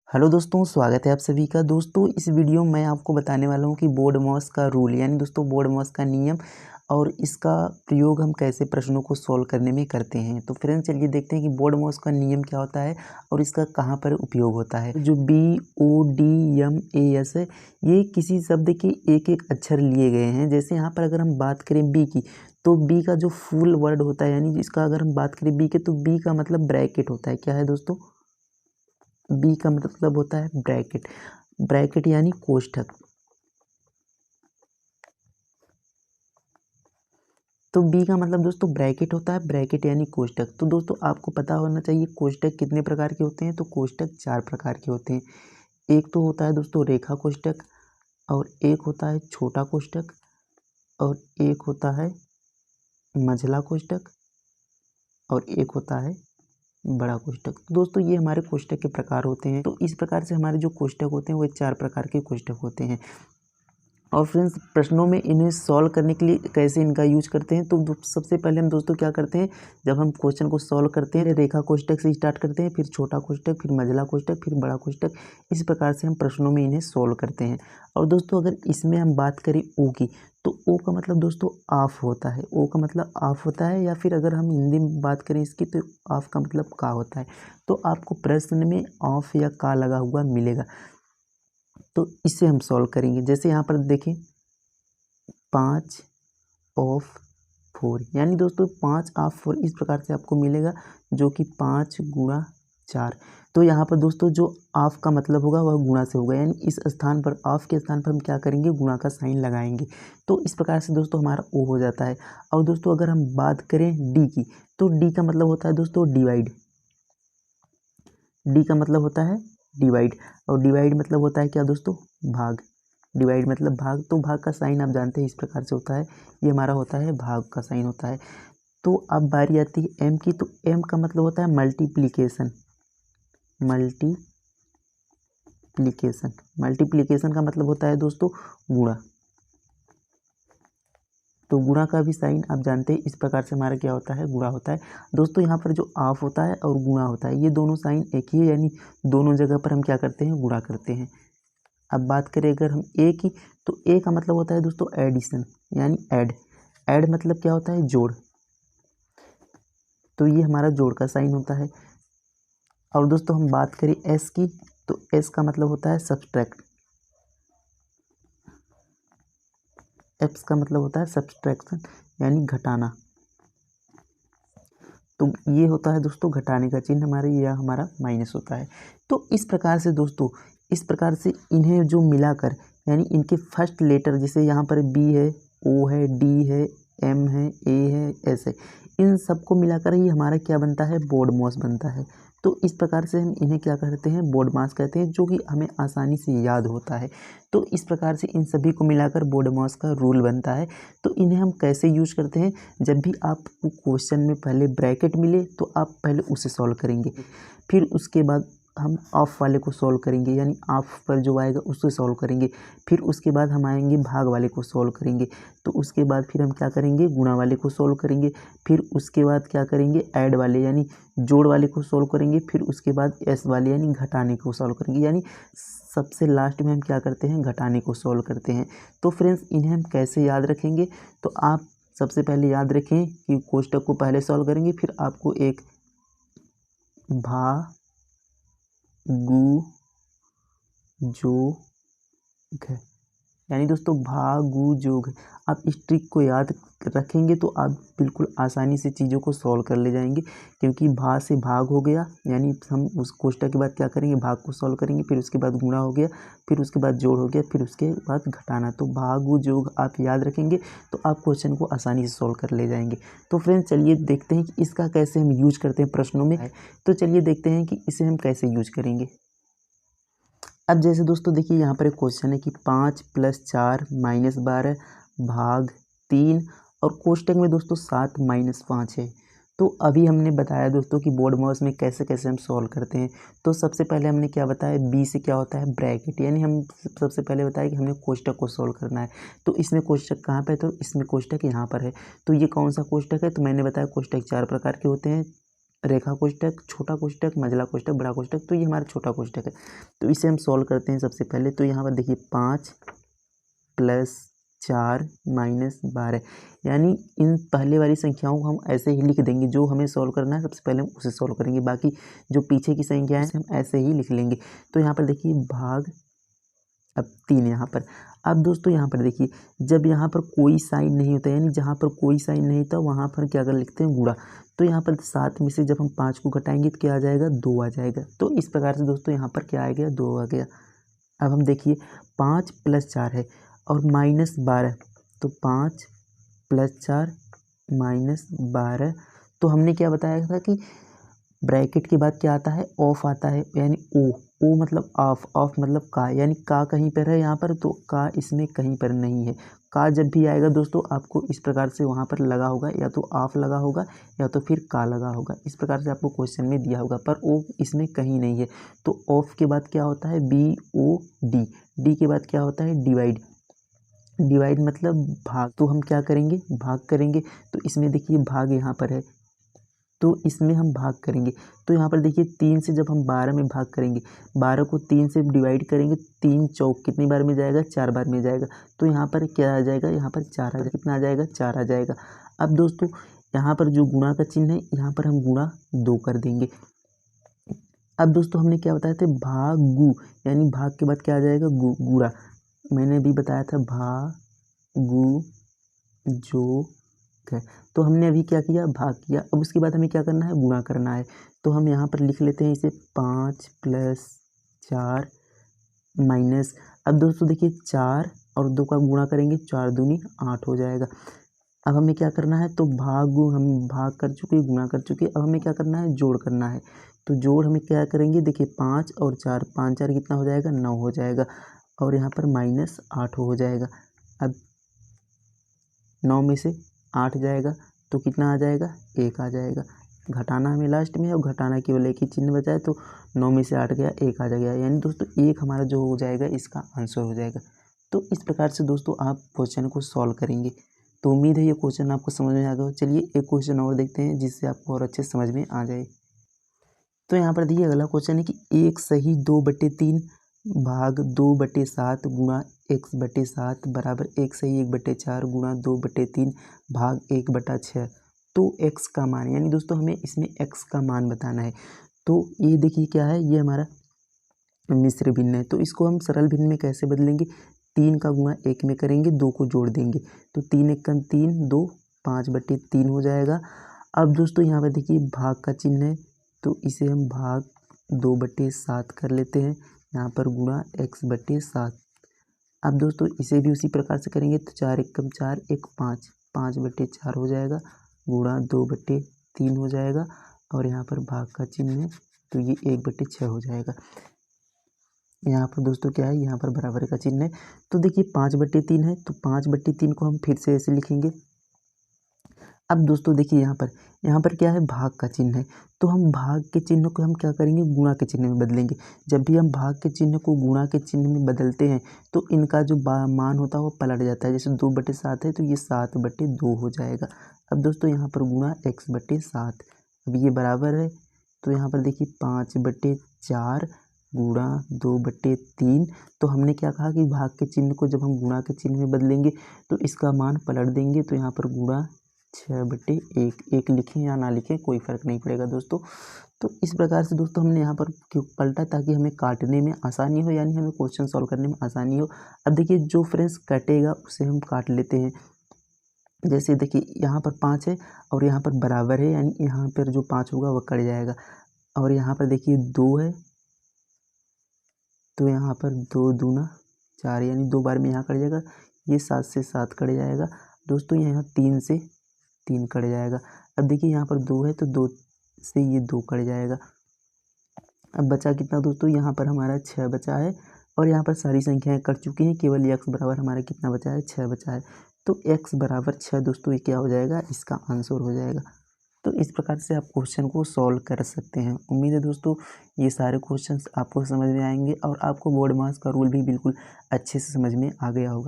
Hello दोस्तों, स्वागत है आप सभी का। दोस्तों इस वीडियो में मैं आपको बताने वाला हूं कि BODMAS का रूल यानी दोस्तों BODMAS का नियम और इसका प्रयोग हम कैसे प्रश्नों को सॉल्व करने में करते हैं। तो फ्रेंड्स चलिए देखते हैं कि BODMAS का नियम क्या होता है और इसका कहां पर उपयोग होता है। जो BODMAS है, ये किसी शब्द के एक एक अक्षर लिए गए हैं। जैसे यहाँ पर अगर हम बात करें बी की, तो बी का जो फुल वर्ड होता है यानी इसका अगर हम बात करें बी के, तो बी का मतलब ब्रैकेट होता है। क्या है दोस्तों? बी का मतलब होता है ब्रैकेट। ब्रैकेट यानी कोष्ठक। तो बी का मतलब दोस्तों ब्रैकेट होता है, ब्रैकेट यानी कोष्ठक। तो दोस्तों आपको पता होना चाहिए कोष्ठक कितने प्रकार के होते हैं। तो कोष्ठक 4 प्रकार के होते हैं। एक तो होता है दोस्तों रेखा कोष्ठक, और एक होता है छोटा कोष्ठक, और एक होता है मंझला कोष्ठक, और एक होता है बड़ा कोष्ठक। तो दोस्तों ये हमारे कोष्ठक के प्रकार होते हैं। तो इस प्रकार से हमारे जो कोष्ठक होते हैं वो 4 प्रकार के कोष्ठक होते हैं। और फ्रेंड्स प्रश्नों में इन्हें सॉल्व करने के लिए कैसे इनका यूज करते हैं, तो सबसे पहले हम दोस्तों क्या करते हैं, जब हम क्वेश्चन को सॉल्व करते हैं रेखा कोष्ठक से स्टार्ट करते हैं, फिर छोटा कोष्ठक, फिर मंझला कोष्ठक, फिर बड़ा कोष्ठक। इस प्रकार से हम प्रश्नों में इन्हें सॉल्व करते हैं। और दोस्तों अगर इसमें हम बात करें ओ की, तो ओ का मतलब दोस्तों ऑफ होता है। ओ का मतलब ऑफ होता है, या फिर अगर हम हिंदी में बात करें इसकी, तो ऑफ का मतलब का होता है। तो आपको प्रश्न में ऑफ या का लगा हुआ मिलेगा, तो इसे हम सॉल्व करेंगे। जैसे यहाँ पर देखें 5 ऑफ 4 यानी दोस्तों 5 ऑफ 4 इस प्रकार से आपको मिलेगा, जो कि 5 गुणा 4। तो यहाँ पर दोस्तों जो ऑफ का मतलब होगा वह गुणा से होगा, यानी इस स्थान पर ऑफ के स्थान पर हम क्या करेंगे, गुणा का साइन लगाएंगे। तो इस प्रकार से दोस्तों हमारा ओ हो जाता है। और दोस्तों अगर हम बात करें डी की, तो डी का मतलब होता है दोस्तों डिवाइड। डी का मतलब होता है डिवाइड, और डिवाइड मतलब होता है क्या दोस्तों, भाग। डिवाइड मतलब भाग। तो भाग का साइन आप जानते हैं इस प्रकार से होता है, ये हमारा होता है भाग का साइन होता है। तो अब बारी आती है एम की, तो एम का मतलब होता है मल्टीप्लिकेशन। मल्टीप्लिकेशन मल्टीप्लिकेशन का मतलब होता है दोस्तों गुणा। तो गुणा का भी साइन आप जानते हैं, इस प्रकार से हमारा क्या होता है, गुणा होता है। दोस्तों यहाँ पर जो ऑफ होता है और गुणा होता है, ये दोनों साइन एक ही है, यानी दोनों जगह पर हम क्या करते हैं, गुणा करते हैं। अब बात करें अगर हम ए की, तो ए का मतलब होता है दोस्तों एडिशन यानी ऐड। ऐड मतलब क्या होता है, जोड़। तो ये हमारा जोड़ का साइन होता है। और दोस्तों हम बात करें एस की, तो एस का मतलब होता है सब्सट्रैक्ट। एस का मतलब होता है सब्सट्रैक्शन यानी घटाना। तो ये होता है दोस्तों घटाने का चिन्ह हमारे, यह हमारा माइनस होता है। तो इस प्रकार से दोस्तों, इस प्रकार से इन्हें जो मिलाकर यानी इनके फर्स्ट लेटर, जैसे यहाँ पर बी है, ओ है, डी है, एम है, ए है, एस है, इन सबको मिलाकर ही हमारा क्या बनता है, BODMAS बनता है। तो इस प्रकार से हम इन्हें क्या कहते हैं, BODMAS कहते हैं, जो कि हमें आसानी से याद होता है। तो इस प्रकार से इन सभी को मिलाकर BODMAS का रूल बनता है। तो इन्हें हम कैसे यूज करते हैं, जब भी आपको क्वेश्चन में पहले ब्रैकेट मिले तो आप पहले उसे सॉल्व करेंगे, फिर उसके बाद हम ऑफ वाले को सॉल्व करेंगे, यानी ऑफ पर जो आएगा उससे सॉल्व करेंगे, फिर उसके बाद हम आएंगे भाग वाले को सॉल्व करेंगे, तो उसके बाद फिर हम क्या करेंगे, गुणा वाले को सॉल्व करेंगे, फिर उसके बाद क्या करेंगे, ऐड वाले यानी जोड़ वाले को सॉल्व करेंगे, फिर उसके बाद एस वाले यानी घटाने को सॉल्व करेंगे, यानी सबसे लास्ट में हम क्या करते हैं, घटाने को सॉल्व करते हैं। तो फ्रेंड्स इन्हें हम कैसे याद रखेंगे, तो आप सबसे पहले याद रखें कि कोष्ठक को पहले सॉल्व करेंगे, फिर आपको एक भा गु जो घ यानी दोस्तों भागु जोग, आप इस ट्रिक को याद रखेंगे तो आप बिल्कुल आसानी से चीज़ों को सॉल्व कर ले जाएंगे। क्योंकि भा से भाग हो गया, यानी हम उस कोष्ठक के बाद क्या करेंगे, भाग को सॉल्व करेंगे, फिर उसके बाद गुणा हो गया, फिर उसके बाद जोड़ हो गया, फिर उसके बाद घटाना। तो भागु जोग आप याद रखेंगे तो आप क्वेश्चन को आसानी से सॉल्व कर ले जाएंगे। तो फ्रेंड्स चलिए देखते हैं कि इसका कैसे हम यूज करते हैं प्रश्नों में। तो चलिए देखते हैं कि इसे हम कैसे यूज करेंगे। अब जैसे दोस्तों देखिए यहाँ पर एक क्वेश्चन है कि 5 + 4 - 12 भाग 3, और कोष्ठक में दोस्तों 7 - 5 है। तो अभी हमने बताया दोस्तों कि BODMAS में कैसे कैसे हम सॉल्व करते हैं। तो सबसे पहले हमने क्या बताया, बी से क्या होता है, ब्रैकेट, यानी हम सबसे पहले बताया कि हमने कोष्ठक को सॉल्व करना है। तो इसमें कोष्ठक कहाँ पे है, तो इसमें कोष्ठक यहाँ पर है। तो ये कौन सा कोष्ठक है, तो मैंने बताया कोष्ठक 4 प्रकार के होते हैं। रेखा कोष्टक, छोटा कोष्टक, मंझला कोष्टक, बड़ा कोष्टक। तो ये हमारा छोटा कोष्टक है। तो इसे हम सॉल्व करते हैं सबसे पहले। तो यहाँ पर देखिए 5 + 4 - 12, यानी इन पहले वाली संख्याओं को हम ऐसे ही लिख देंगे। जो हमें सॉल्व करना है सबसे पहले हम उसे सॉल्व करेंगे, बाकी जो पीछे की संख्या है हम ऐसे ही लिख लेंगे। तो यहाँ पर देखिए भाग, अब 3 यहाँ पर। अब दोस्तों यहाँ पर देखिए, जब यहाँ पर कोई साइन नहीं होता, यानी जहाँ पर कोई साइन नहीं था वहाँ पर क्या कर लिखते हैं, गुणा। तो यहाँ पर 7 में से जब हम 5 को घटाएंगे तो क्या आ जाएगा, 2 आ जाएगा। तो इस प्रकार से दोस्तों यहाँ पर क्या आ गया, 2 आ गया। अब हम देखिए 5 + 4 है और -12, तो 5 + 4 -12। तो हमने क्या बताया था कि ब्रैकेट के बाद क्या आता है, ऑफ आता है, यानी ओ। ओ मतलब ऑफ, ऑफ मतलब का, यानी का कहीं पर है यहाँ पर, तो का इसमें कहीं पर नहीं है। का जब भी आएगा दोस्तों आपको इस प्रकार से वहाँ पर लगा होगा, या तो ऑफ लगा होगा या तो फिर का लगा होगा। इस प्रकार से आपको क्वेश्चन में दिया होगा, पर ओ इसमें कहीं नहीं है। तो ऑफ के बाद क्या होता है, BOD। डी के बाद क्या होता है, डिवाइड। डिवाइड मतलब भाग। तो हम क्या करेंगे, भाग करेंगे। तो इसमें देखिए भाग यहाँ पर है, तो इसमें हम भाग करेंगे। तो यहाँ पर देखिए 3 से जब हम 12 में भाग करेंगे, 12 को 3 से डिवाइड करेंगे, 3 चौक कितनी बार में जाएगा, 4 बार में जाएगा। तो यहाँ पर क्या आ जाएगा, यहाँ पर 4 आ जाएगा। कितना आ जाएगा, 4 आ जाएगा। अब दोस्तों यहाँ पर जो गुणा का चिन्ह है, यहाँ पर हम गुणा 2 कर देंगे। अब दोस्तों हमने क्या बताया था, भागु, यानी भाग के बाद क्या आ जाएगा, गुणा। मैंने अभी बताया था भागु जो है। तो हमने अभी क्या किया, भाग किया। अब उसके बाद हमें क्या करना है, गुणा करना है। तो हम यहाँ पर लिख लेते हैं इसे 5 + 4 माइनस। अब दोस्तों देखिए 4 और 2 का गुणा करेंगे, 4 दूनी 8 हो जाएगा। अब हमें क्या करना है, तो भागु हम भाग कर चुके, गुणा कर चुके। अब हमें क्या करना है, जोड़ करना है। तो जोड़ हमें क्या करेंगे, देखिए 5 और 4, 5 4 कितना हो जाएगा, 9 हो जाएगा। और यहाँ पर -8 हो जाएगा। अब 9 में से 8 जाएगा तो कितना आ जाएगा, 1 आ जाएगा। घटाना हमें लास्ट में है और घटाना केवल एक ही चिन्ह बचा है, तो 9 में से 8 गया, 1 आ जाएगा। यानी दोस्तों 1 हमारा जो हो जाएगा इसका आंसर हो जाएगा। तो इस प्रकार से दोस्तों आप क्वेश्चन को सॉल्व करेंगे। तो उम्मीद है ये क्वेश्चन आपको समझ में आ गया हो। चलिए एक क्वेश्चन और देखते हैं जिससे आपको और अच्छे समझ में आ जाए। तो यहाँ पर देखिए अगला क्वेश्चन है कि 1 सही 2/3 भाग 2/7 गुणा x/7 बराबर 1 सही 1/4 गुणा 2/3 भाग 1/6। तो x का मान, यानी दोस्तों हमें इसमें x का मान बताना है। तो ये देखिए क्या है, ये हमारा मिश्र भिन्न है। तो इसको हम सरल भिन्न में कैसे बदलेंगे, 3 का गुणा 1 में करेंगे, 2 को जोड़ देंगे। तो 3 × 1 = 3, 2 5/3 हो जाएगा। अब दोस्तों यहाँ पर देखिए भाग का चिन्ह है, तो इसे हम भाग 2/7 कर लेते हैं, यहाँ पर गुणा x/7। अब दोस्तों इसे भी उसी प्रकार से करेंगे, तो 4 × 1 = 4, 1 5, 5/4 हो जाएगा, गुणा 2/3 हो जाएगा। और यहाँ पर भाग का चिन्ह है, तो ये 1/6 हो जाएगा। यहाँ पर दोस्तों क्या है, यहाँ पर बराबर का चिन्ह है। तो देखिए 5/3 है, तो 5/3 को हम फिर से ऐसे लिखेंगे। अब दोस्तों देखिए यहाँ पर क्या है, भाग का चिन्ह है। तो हम भाग के चिन्ह को हम क्या करेंगे, गुणा के चिन्ह में बदलेंगे। जब भी हम भाग के चिन्ह को गुणा के चिन्ह में बदलते हैं तो इनका जो मान होता है वो पलट जाता है। जैसे 2/7 है तो ये 7/2 हो जाएगा। अब दोस्तों यहाँ पर गुणा x/7, अब ये बराबर है। तो यहाँ पर देखिए 5/4 गुणा 2/3। तो हमने क्या कहा कि भाग के चिन्ह को जब हम गुणा के चिन्ह में बदलेंगे तो इसका मान पलट देंगे। तो यहाँ पर गुणा 6/1, 1 लिखें या ना लिखें कोई फ़र्क नहीं पड़ेगा दोस्तों। तो इस प्रकार से दोस्तों हमने यहाँ पर क्यों पलटा, ताकि हमें काटने में आसानी हो, यानी हमें क्वेश्चन सॉल्व करने में आसानी हो। अब देखिए जो फ्रेंड्स कटेगा उसे हम काट लेते हैं। जैसे देखिए यहाँ पर 5 है और यहाँ पर बराबर है, यानी यहाँ पर जो 5 होगा वह कट जाएगा। और यहाँ पर देखिए 2 है, तो यहाँ पर 2 दूना 4, यानी 2 बार में यहाँ कट जाएगा। ये 7 से 7 कट जाएगा दोस्तों। यहाँ 3 से 3 कट जाएगा। अब देखिए यहाँ पर 2 है, तो 2 से ये 2 कट जाएगा। अब बचा कितना दोस्तों, यहाँ पर हमारा 6 बचा है। और यहाँ पर सारी संख्याएं कट चुकी हैं, केवल x बराबर हमारा कितना बचा है, 6 बचा है। तो x बराबर 6 दोस्तों ये क्या हो जाएगा, इसका आंसर हो जाएगा। तो इस प्रकार से आप क्वेश्चन को सॉल्व कर सकते हैं। उम्मीद है दोस्तों ये सारे क्वेश्चंस आपको समझ में आएंगे और आपको बोर्ड मास का रूल भी बिल्कुल अच्छे से समझ में आ गया होगा।